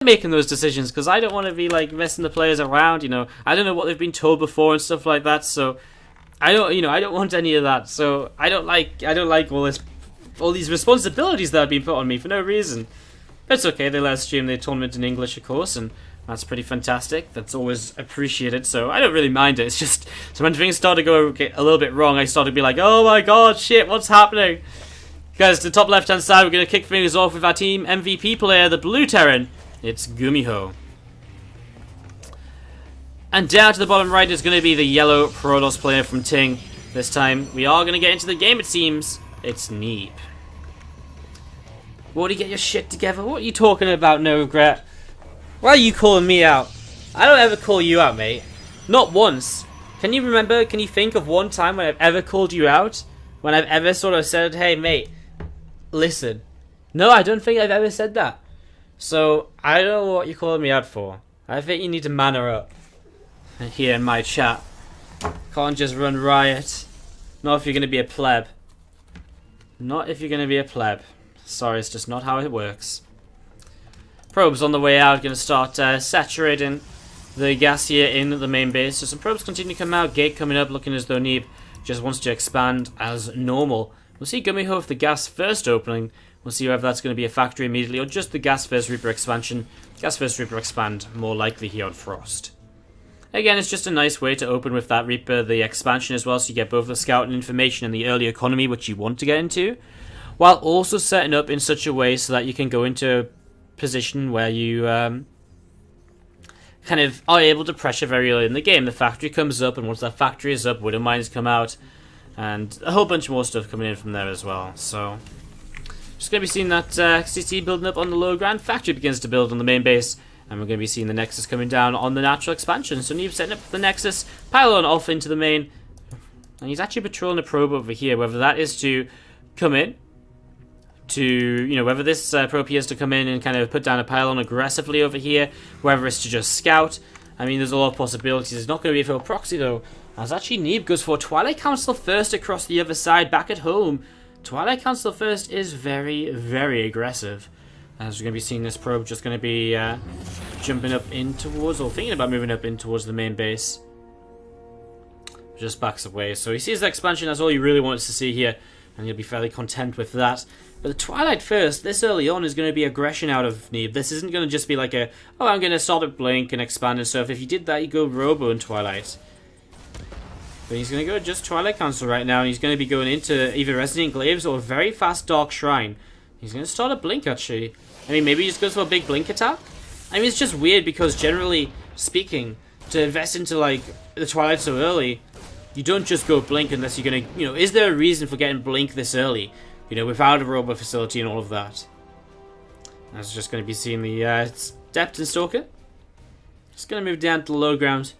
making those decisions because I don't want to be like messing the players around. You know, I don't know what they've been told before and stuff like that. So I don't, you know, I don't want any of that. So I don't like all these responsibilities that have been put on me for no reason. But it's okay. They let us stream the tournament in English, of course, and that's pretty fantastic. That's always appreciated. So I don't really mind it. It's just so when things start to go a little bit wrong, I start to be like, oh my god, shit, what's happening? Guys, the top left-hand side, we're going to kick things off with our team MVP player, the Blue Terran. It's GuMiho. And down to the bottom right is going to be the yellow Protoss player from Ting. This time, we are going to get into the game, it seems. It's Neeb. Won't you get your shit together? What are you talking about, no regret? Why are you calling me out? I don't ever call you out, mate. Not once. Can you remember, can you think of one time when I've ever called you out? When I've ever sort of said, hey, mate, listen. No, I don't think I've ever said that. So, I don't know what you're calling me out for. I think you need to manner up here in my chat. Can't just run riot. Not if you're going to be a pleb. Not if you're going to be a pleb. Sorry, it's just not how it works. Probes on the way out, going to start saturating the gas here in the main base. So some probes continue to come out. Gate coming up, looking as though Neeb just wants to expand as normal. We'll see GuMiho with the gas first opening. We'll see whether that's going to be a factory immediately or just the gas first Reaper expansion. Gas first Reaper expand more likely here on Frost. Again, it's just a nice way to open with that Reaper, the expansion as well, so you get both the scouting information and the early economy, which you want to get into, while also setting up in such a way so that you can go into a position where you kind of are able to pressure very early in the game. The factory comes up, and once that factory is up, Widow Mines come out, and a whole bunch more stuff coming in from there as well. So just going to be seeing that CT building up on the low ground. Factory begins to build on the main base, and we're going to be seeing the Nexus coming down on the natural expansion. So Neeb setting up the Nexus, pylon off into the main, and he's actually patrolling a probe over here, whether that is to come in, to, you know, whether this probe here is to come in and kind of put down a pylon aggressively over here, whether it's to just scout. I mean, there's a lot of possibilities. It's not going to be a full proxy, though, as actually Neeb goes for Twilight Council first across the other side, back at home. Twilight Council first is very, very aggressive. As we're going to be seeing this probe just going to be jumping up in towards, or thinking about moving up in towards the main base. Just backs away. So he sees the expansion, that's all he really wants to see here, and he'll be fairly content with that. But the Twilight first, this early on, is going to be aggression out of Neeb. This isn't going to just be like a, oh, I'm going to start at Blink and expand and stuff. If you did that, you go Robo and Twilight. But he's going to go just Twilight Council right now, and he's going to be going into either Resident Glaives or a very fast Dark Shrine. He's going to start a Blink, actually. I mean, maybe he just goes for a big Blink attack? I mean, it's just weird because generally speaking, to invest into, like, the Twilight so early, you don't just go Blink unless you're going to, you know, is there a reason for getting Blink this early? You know, without a Robo facility and all of that. That's just going to be seeing the Depth and Stalker. Just going to move down to the low ground.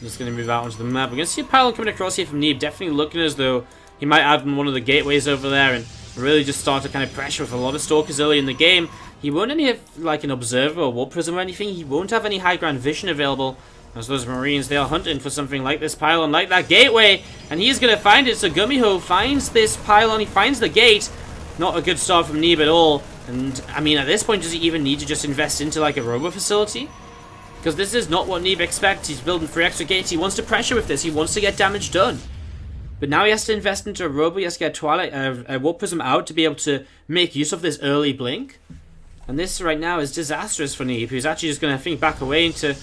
Just going to move out onto the map. We're going to see a pylon coming across here from Neeb. Definitely looking as though he might add one of the gateways over there and really just start to kind of pressure with a lot of Stalkers early in the game. He won't only have like an Observer or Warp Prism or anything. He won't have any high ground vision available. As those Marines, they are hunting for something like this pylon, like that gateway. And he's going to find it. So GuMiho finds this pylon. He finds the gate. Not a good start from Neeb at all. And, I mean, at this point, does he even need to just invest into like a Robo facility? Because this is not what Neeb expects. He's building 3 extra gates. He wants to pressure with this. He wants to get damage done. But now he has to invest into a Robo. He has to get Twilight, a Warp Prism out to be able to make use of this early Blink. And this right now is disastrous for Neeb, who's actually just going to, I think, back away into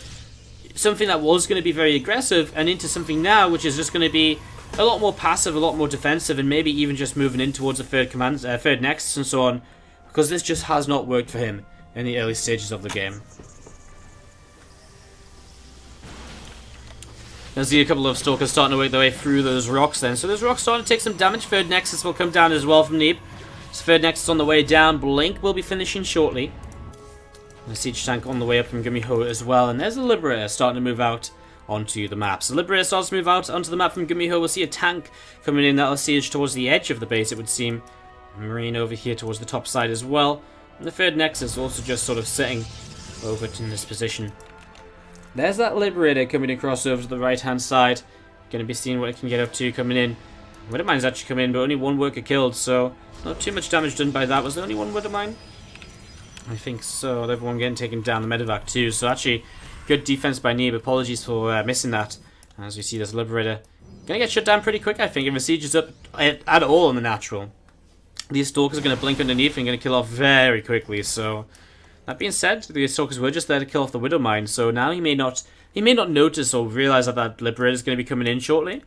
something that was going to be very aggressive and into something now which is just going to be a lot more passive, a lot more defensive, and maybe even just moving in towards the third Nexus and so on. Because this just has not worked for him in the early stages of the game. I see a couple of Stalkers starting to work their way through those rocks then. So those rocks starting to take some damage. Third Nexus will come down as well from Neeb. So third Nexus on the way down. Blink will be finishing shortly. And a Siege Tank on the way up from GuMiho as well. And there's a Liberator starting to move out onto the map. So Liberator starts to move out onto the map from GuMiho. We'll see a tank coming in that'll siege towards the edge of the base, it would seem. Marine over here towards the top side as well. And the third Nexus also just sort of sitting over in this position. There's that Liberator coming across over to the right hand side. Going to be seeing what it can get up to coming in. Widow Mine's actually come in, but only one worker killed, so not too much damage done by that. Was there only one Widow Mine? I think so. Everyone getting taken down, the medevac too. So actually, good defense by Neeb. Apologies for missing that. As we see this Liberator gonna get shut down pretty quick, I think, if the siege is up at all in the natural. These Stalkers are gonna blink underneath and gonna kill off very quickly. So that being said, the Stalkers were just there to kill off the Widow Mine. So now he may not notice or realize that that Liberator is gonna be coming in shortly.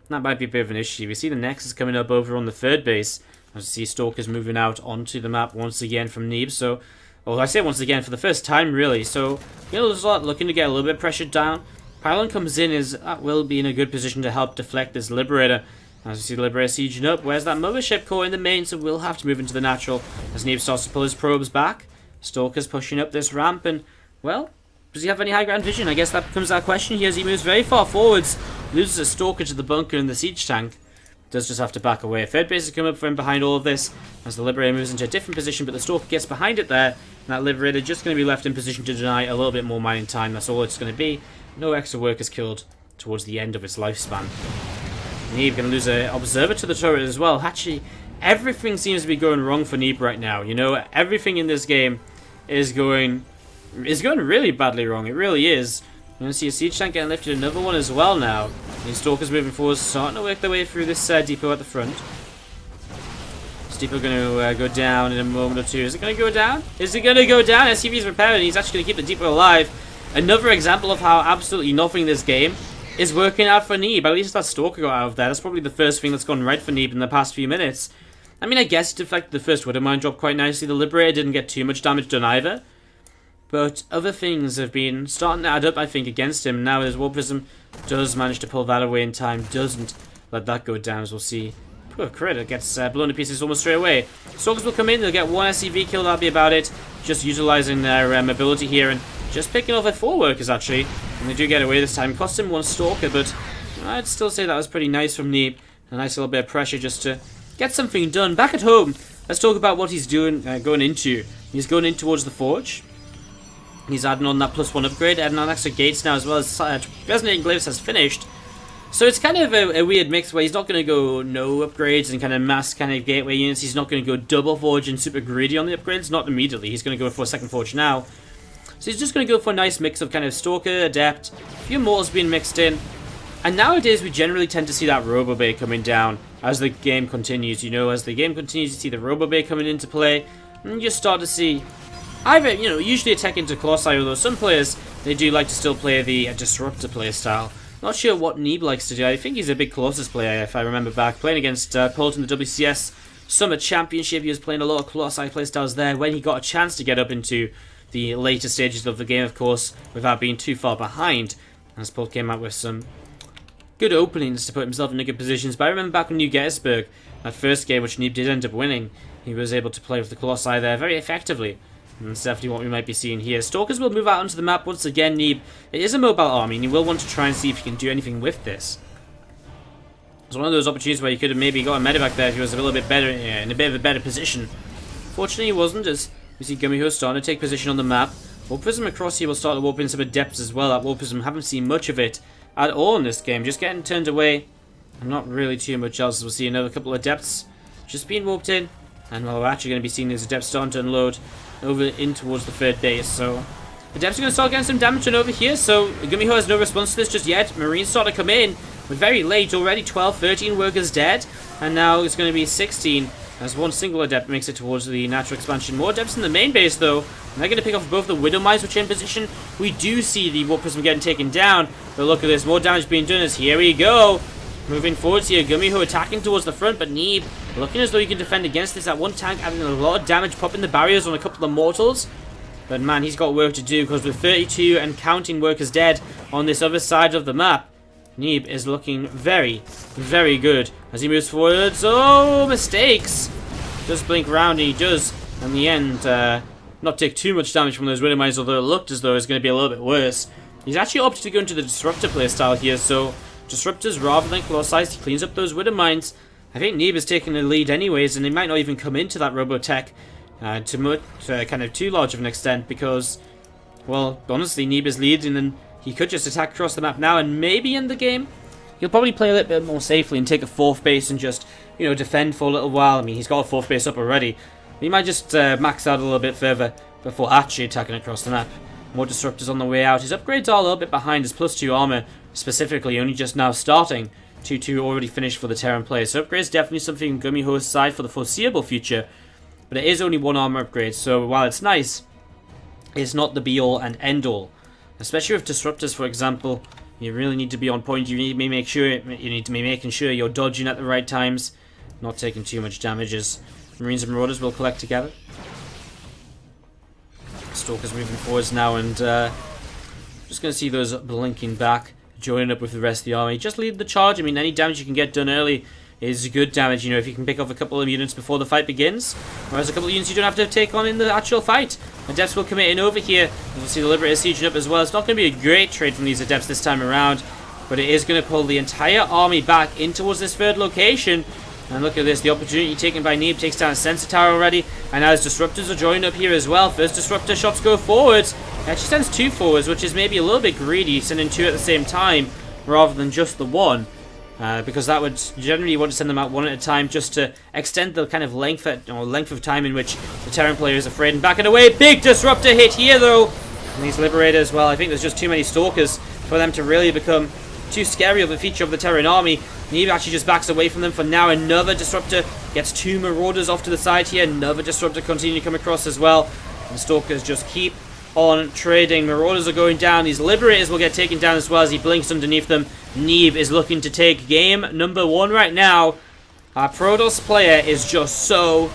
That might be a bit of an issue. We see the Nexus coming up over on the third base. As you see Stalkers moving out onto the map once again from Neeb. So, well, I say once again for the first time really. So, looking to get a little bit pressured down. Pylon comes in, will be in a good position to help deflect this Liberator. As you see the Liberator sieging up. Where's that mothership core in the main? So we'll have to move into the natural as Neeb starts to pull his probes back. Stalkers pushing up this ramp and, well, does he have any high ground vision? I guess that becomes our question here as he moves very far forwards. Loses a Stalker to the bunker and the siege tank. Does just have to back away. Third base has come up for him behind all of this as the Liberator moves into a different position, but the Stalker gets behind it there. And that Liberator just going to be left in position to deny a little bit more mining time. That's all it's going to be. No extra workers killed towards the end of its lifespan. Neeb going to lose an observer to the turret as well. Actually, everything seems to be going wrong for Neeb right now. You know, everything in this game is going really badly wrong. It really is. You're going to see a siege tank getting lifted, another one as well now. These Stalkers moving forward, starting to work their way through this depot at the front. This depot going to go down in a moment or two. Is it going to go down? Is it going to go down? SCV's repairing. He's actually going to keep the depot alive. Another example of how absolutely nothing in this game is working out for Neeb. At least that Stalker got out of there. That's probably the first thing that's gone right for Neeb in the past few minutes. I mean, I guess it deflected the first Widow Mine drop quite nicely. The Liberator didn't get too much damage done either. But other things have been starting to add up, I think, against him. Now his War Prism does manage to pull that away in time. Doesn't let that go down, as we'll see. Poor Critter gets blown to pieces almost straight away. Stalkers will come in. They'll get one SCV kill. That'll be about it. Just utilizing their mobility here and just picking off their 4 workers, actually. And they do get away this time. Cost him 1 Stalker, but I'd still say that was pretty nice from Neeb. A nice little bit of pressure just to get something done. Back at home, let's talk about what he's doing, going into. He's going in towards the Forge. He's adding on that +1 upgrade, adding on extra gates now as well as Resonating Glaives has finished. So it's kind of a weird mix where he's not going to go no upgrades and kind of mass kind of gateway units. He's not going to go double Forge and super greedy on the upgrades, not immediately. He's going to go for a second Forge now. So he's just going to go for a nice mix of kind of Stalker, Adept, a few Mortals being mixed in. And nowadays we generally tend to see that Robo Bay coming down as the game continues. You know, as the game continues, you see the Robo Bay coming into play. And you start to see either, you know, usually attack into Colossi, although some players, they do like to still play the Disruptor playstyle. Not sure what Neeb likes to do. I think he's a big Colossus player, if I remember back. Playing against Polt in the WCS Summer Championship, he was playing a lot of Colossi playstyles there when he got a chance to get up into the later stages of the game, of course, without being too far behind. As Polt came out with some good openings to put himself in good positions. But I remember back in New Gettysburg, that first game, which Neeb did end up winning, he was able to play with the Colossi there very effectively. And that's definitely what we might be seeing here. Stalkers will move out onto the map once again. Neeb, it is a mobile army, and he will want to try and see if he can do anything with this. It's one of those opportunities where he could have maybe got a medevac there if he was a little bit better, in a bit of a better position. Fortunately, he wasn't, as we see GuMiho starting to take position on the map. War Prism across here will start to warp in some Adepts as well. That War Prism, haven't seen much of it at all in this game. Just getting turned away. And not really too much else. We'll see another couple of Adepts just being warped in. And we're actually going to be seeing these Adepts starting to unload over in towards the third base. So Adepts are going to start getting some damage done over here. So GuMiho has no response to this just yet. Marines start to come in. We're very late already. 12, 13 workers dead. And now it's going to be 16 as one single Adept makes it towards the natural expansion. More Adepts in the main base though. And they're going to pick off both the Widow Mines which are in position. We do see the War Prism getting taken down. But look at this. More damage being done as here we go. Moving forwards here, GuMiho attacking towards the front, but Neeb looking as though he can defend against this. That one tank having a lot of damage, popping the barriers on a couple of Mortals. But man, he's got work to do, because with 32 and counting workers dead on this other side of the map, Neeb is looking very, very good as he moves forwards. Oh, mistakes! Does blink round, and he does, in the end, not take too much damage from those Widow Mines, although it looked as though it was going to be a little bit worse. He's actually opted to go into the Disruptor playstyle here, so Disruptors rather than Colossi. He cleans up those Widow Mines. I think Neeb is taking the lead anyways, and he might not even come into that Robotech to kind of too large of an extent because, well, honestly, Neeb is leading and he could just attack across the map now and maybe end the game. He'll probably play a little bit more safely and take a 4th base and just, you know, defend for a little while. I mean, he's got a 4th base up already. We might just max out a little bit further before actually attacking across the map. More disruptors on the way out. His upgrades are a little bit behind. His +2 armor, specifically, only just now starting. 2-2 already finished for the Terran player. So upgrades definitely something in GuMiho's side for the foreseeable future. But it is only one armor upgrade, so while it's nice, it's not the be-all and end-all. Especially with disruptors, for example, you really need to be on point. You need to be making sure you're dodging at the right times, not taking too much damages. Marines and Marauders will collect together. Stalkers moving forwards now, and just going to see those blinking back, joining up with the rest of the army. Just lead the charge. I mean, any damage you can get done early is good damage, you know, if you can pick off a couple of units before the fight begins. Whereas a couple of units you don't have to take on in the actual fight. Adepts will commit in over here. We'll see the Liberators sieging up as well. It's not going to be a great trade from these Adepts this time around, but it is going to pull the entire army back in towards this third location. And look at this, the opportunity taken by Neeb takes down a sensor tower already, and now his disruptors are joining up here as well. First disruptor shots go forwards. He actually sends 2 forwards, which is maybe a little bit greedy, sending 2 at the same time rather than just the 1. Because that would generally want to send them out 1 at a time, just to extend the kind of length of time in which the Terran player is afraid and backing away. Big disruptor hit here though, and these Liberators, well, I think there's just too many Stalkers for them to really become too scary of a feature of the Terran army. Neeb actually just backs away from them for now. Another disruptor gets 2 Marauders off to the side here. Another disruptor continue to come across as well, and Stalkers just keep on trading. Marauders are going down. These Liberators will get taken down as well as he blinks underneath them. Neeb is looking to take game number 1 right now. Our Protoss player is just so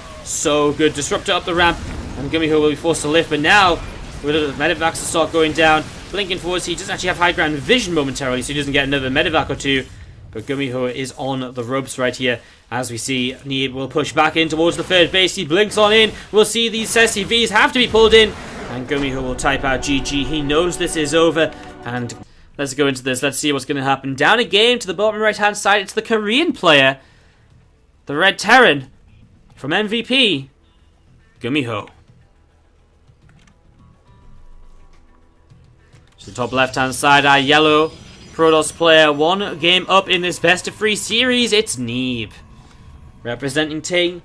good. Disruptor up the ramp, and GuMiho will be forced to lift, but now with the medevacs to start going down, blinking forwards, he doesn't actually have high ground vision momentarily, so he doesn't get another medevac or 2. But GuMiho is on the ropes right here. As we see, Neeb will push back in towards the third base. He blinks on in. We'll see these SCVs have to be pulled in, and GuMiho will type out GG. He knows this is over, and let's go into this. Let's see what's going to happen. Down a game to the bottom right-hand side. It's the Korean player, the Red Terran, from MVP, GuMiho. To the top left-hand side, our yellow Protoss player, 1 game up in this best-of-3 series. It's Neeb, representing Ting.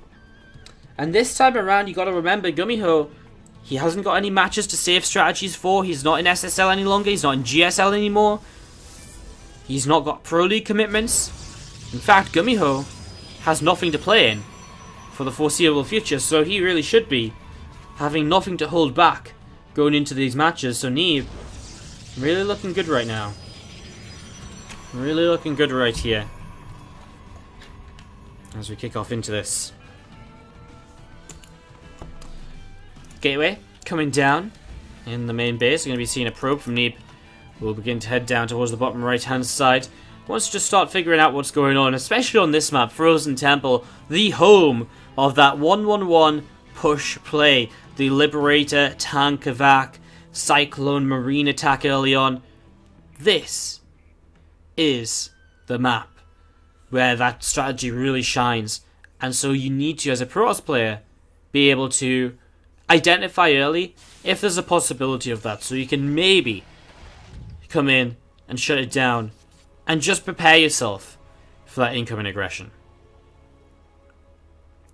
And this time around, you got to remember, GuMiho, he hasn't got any matches to save strategies for. He's not in SSL any longer. He's not in GSL anymore. He's not got Pro League commitments. In fact, GuMiho has nothing to play in for the foreseeable future, so he really should be having nothing to hold back going into these matches. So Neeb, really looking good right now. Really looking good right here as we kick off into this. Gateway coming down in the main base. We're going to be seeing a probe from Neeb. We'll begin to head down towards the bottom right hand side. Wants to just start figuring out what's going on, especially on this map, Frozen Temple, the home of that 1-1-1 push play. The Liberator, Tankovac, Cyclone, Marine attack early on. This is the map where that strategy really shines, and so you need to, as a Protoss player, be able to identify early if there's a possibility of that, so you can maybe come in and shut it down and just prepare yourself for that incoming aggression.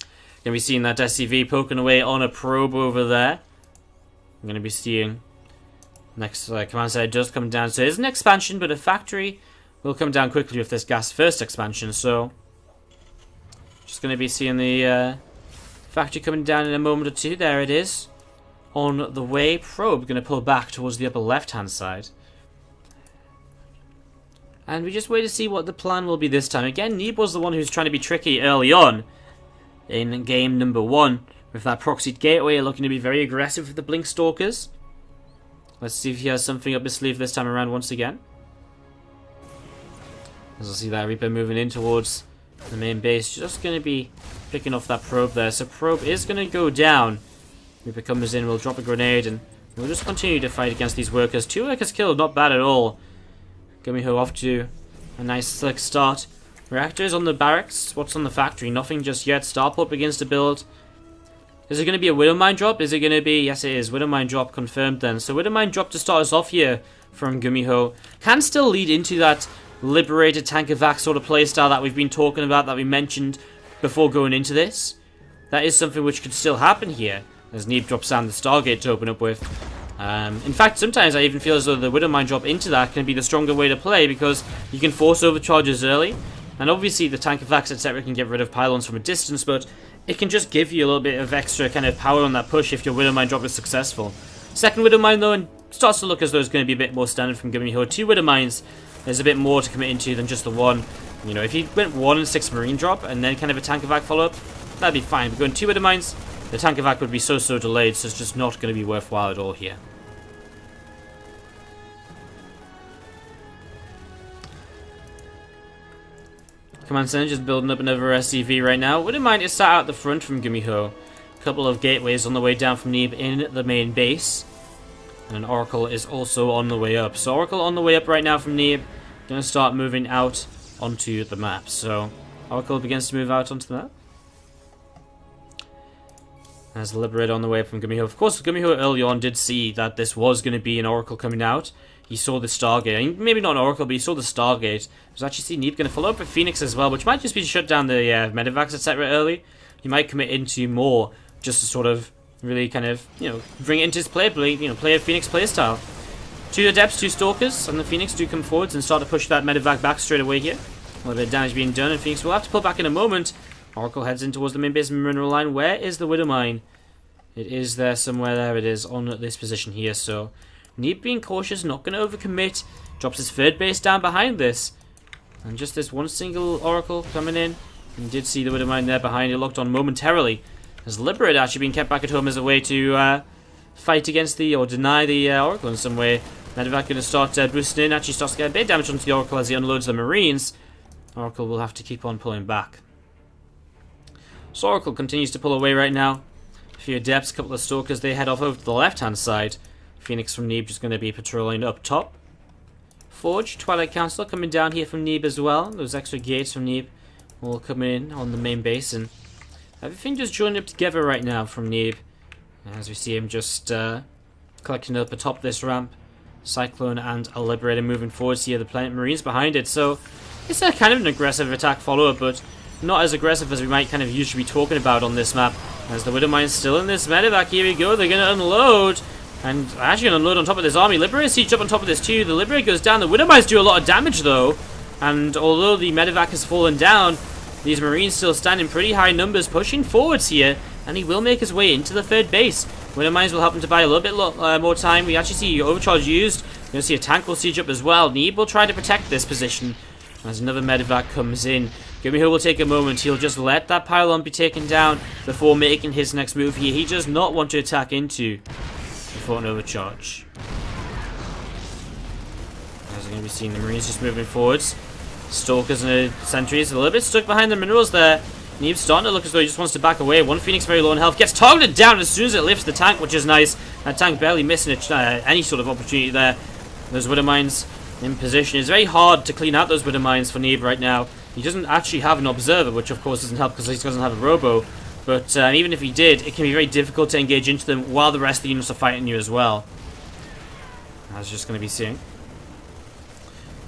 Going to be seeing that SCV poking away on a probe over there. I'm going to be seeing next command side does come down, so it is an expansion, but a factory will come down quickly with this gas first expansion, so just going to be seeing the factory coming down in a moment or two. There it is on the way. Probe going to pull back towards the upper left hand side, and we just wait to see what the plan will be this time. Again, Neeb was the one who's trying to be tricky early on in game number 1 with that proxied gateway, looking to be very aggressive with the Blink Stalkers. Let's see if he has something up his sleeve this time around once again. As we'll see that Reaper moving in towards the main base. Just going to be picking off that probe there. So probe is going to go down. Reaper comes in, we'll drop a grenade, and we'll just continue to fight against these workers. 2 workers killed, not bad at all. GuMiho off to a nice slick start. Reactors on the barracks. What's on the factory? Nothing just yet. Starport begins to build. Is it going to be a Widowmine drop? Is it going to be... Yes, it is. Widowmine drop confirmed then. So Widowmine drop to start us off here from GuMiho. Can still lead into that Liberator Tankovac sort of playstyle that we've been talking about, that we mentioned before going into this. that is something which could still happen here, as Neeb drops down the Stargate to open up with. In fact, sometimes I even feel as though the Widowmine drop into that can be the stronger way to play, because you can force overcharges early, and obviously the tank effects, etc. can get rid of pylons from a distance, but it can just give you a little bit of extra kind of power on that push if your Widowmine drop is successful. Second Widowmine though, and starts to look as though it's going to be a bit more standard from GuMiho. 2 Widowmines, there's a bit more to commit into than just the one. You know, if he went 1 and 6 Marine drop and then kind of a tank evac follow-up, that'd be fine. But going 2 Widowmines, the tank evac would be so delayed, so it's just not going to be worthwhile at all here. Command Center just building up another SCV right now. Widowmine is sat out the front from GuMiho. A couple of gateways on the way down from Neeb in the main base. And an Oracle is also on the way up. So Oracle on the way up right now from Neeb. Going to start moving out onto the map. So Oracle begins to move out onto the map. As Liberator on the way up from GuMiho. Of course, GuMiho early on did see that this was going to be an Oracle coming out. He saw the Stargate. Maybe not an Oracle, but he saw the Stargate. He was actually seeing Neeb going to follow up with Phoenix as well, which might just be to shut down the Medivacs, etc. early. He might commit into more just to sort of really kind of, you know, bring it into his play a Phoenix playstyle. 2 Adepts, 2 Stalkers, and the Phoenix do come forwards and start to push that Medivac back straight away here. A little bit of damage being done, and Phoenix will have to pull back in a moment. Oracle heads in towards the main base mineral line. Where is the Widowmine? It is there somewhere. There it is on this position here. So Neeb being cautious, not going to overcommit. Drops his 3rd base down behind this. And just this one single Oracle coming in. You did see the Widowmine there behind it, locked on momentarily. As Liberator actually being kept back at home as a way to fight against the, or deny the Oracle in some way. Medivac going to start boosting in, actually starts to get a bit of damage onto the Oracle as he unloads the Marines. Oracle will have to keep on pulling back. So Oracle continues to pull away right now. A few Adepts, a couple of Stalkers, they head off over to the left-hand side. Phoenix from Neeb just going to be patrolling up top. Forge, Twilight Council coming down here from Neeb as well. Those extra gates from Neeb will come in on the main base, and everything just joining up together right now from Neeb. As we see him just collecting up atop this ramp. Cyclone and a Liberator moving forwards here. The Planet Marines behind it. So it's a kind of an aggressive attack follow-up, but not as aggressive as we might kind of usually be talking about on this map. As the Widowmine's still in this Medivac, here we go. They're going to unload. And actually going to unload on top of this army. Liberator siege up on top of this too. The Liberator goes down. The Widowmines do a lot of damage though. And although the Medivac has fallen down, these Marines still stand in pretty high numbers, pushing forwards here. And he will make his way into the 3rd base. Widowmines will help him to buy a little bit more time. We actually see Overcharge used. We're going to see a tank will siege up as well. Neeb will try to protect this position. As another Medivac comes in. GuMiho will take a moment. He'll just let that pylon be taken down before making his next move here. He does not want to attack into before an overcharge. As we're going to be seeing the Marines just moving forwards. Stalkers and sentries a little bit stuck behind the minerals there. Neeb's starting to look as though he just wants to back away. One Phoenix very low on health. Gets targeted down as soon as it lifts the tank, which is nice. That tank barely missing any sort of opportunity there. Those Widowmines in position. It's very hard to clean out those Widowmines for Neeb right now. He doesn't actually have an Observer, which of course doesn't help because he doesn't have a Robo. But even if he did, it can be very difficult to engage into them while the rest of the units are fighting you as well. That's just going to be seeing.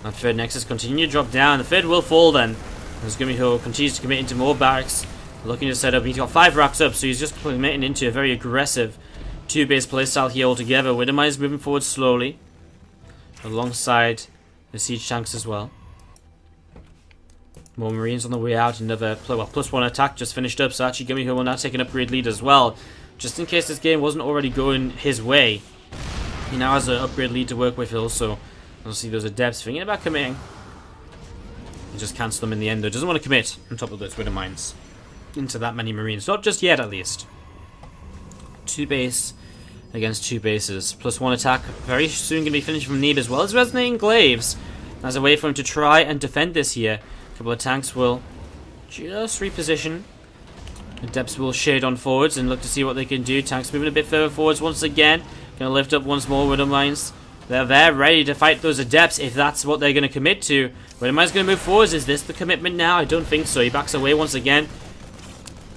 That 3rd Nexus continue to drop down. The 3rd will fall then. As GuMiho continues to commit into more barracks. Looking to set up. He's got 5 racks up, so he's just committing into a very aggressive 2-base playstyle here altogether. Widowmine is moving forward slowly. Alongside the siege tanks as well. More Marines on the way out. Another +1 attack just finished up, so actually GuMiho will now take an upgrade lead as well. Just in case this game wasn't already going his way. He now has an upgrade lead to work with also. We'll see those Adepts thinking about committing. He just cancel them in the end though. Doesn't want to commit on top of those Widowmines into that many Marines. Not just yet at least. 2 base against 2 bases. +1 attack. Very soon going to be finished from Neeb as well as Resonating Glaives. As a way for him to try and defend this here. A couple of tanks will just reposition. Adepts will shade on forwards and look to see what they can do. Tanks moving a bit further forwards once again. Going to lift up once more Widowmines. They're there ready to fight those Adepts if that's what they're going to commit to. Widowmine's going to move forwards. Is this the commitment now? I don't think so. He backs away once again.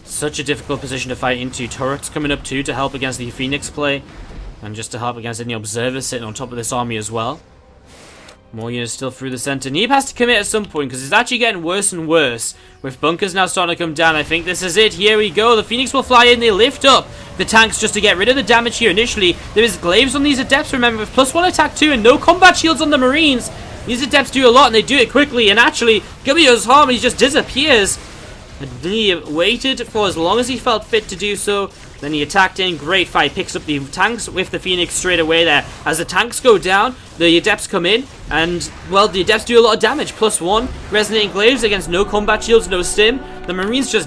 Such a difficult position to fight into. Turrets coming up too to help against the Phoenix play. And just to help against any observers sitting on top of this army as well. More units still through the center. Neeb has to commit at some point because it's actually getting worse and worse. With bunkers now starting to come down, I think this is it. Here we go. The Phoenix will fly in. They lift up the tanks just to get rid of the damage here initially. There is glaives on these Adepts, remember, with +1 attack too, and no combat shields on the Marines. These Adepts do a lot, and they do it quickly. And actually, GuMiho's army just disappears. He waited for as long as he felt fit to do so. Then he attacked in. Great fight. Picks up the tanks with the Phoenix straight away there. As the tanks go down, the Adepts come in. And, well, the Adepts do a lot of damage. +1. Resonating glaives against no combat shields, no stim. The Marines just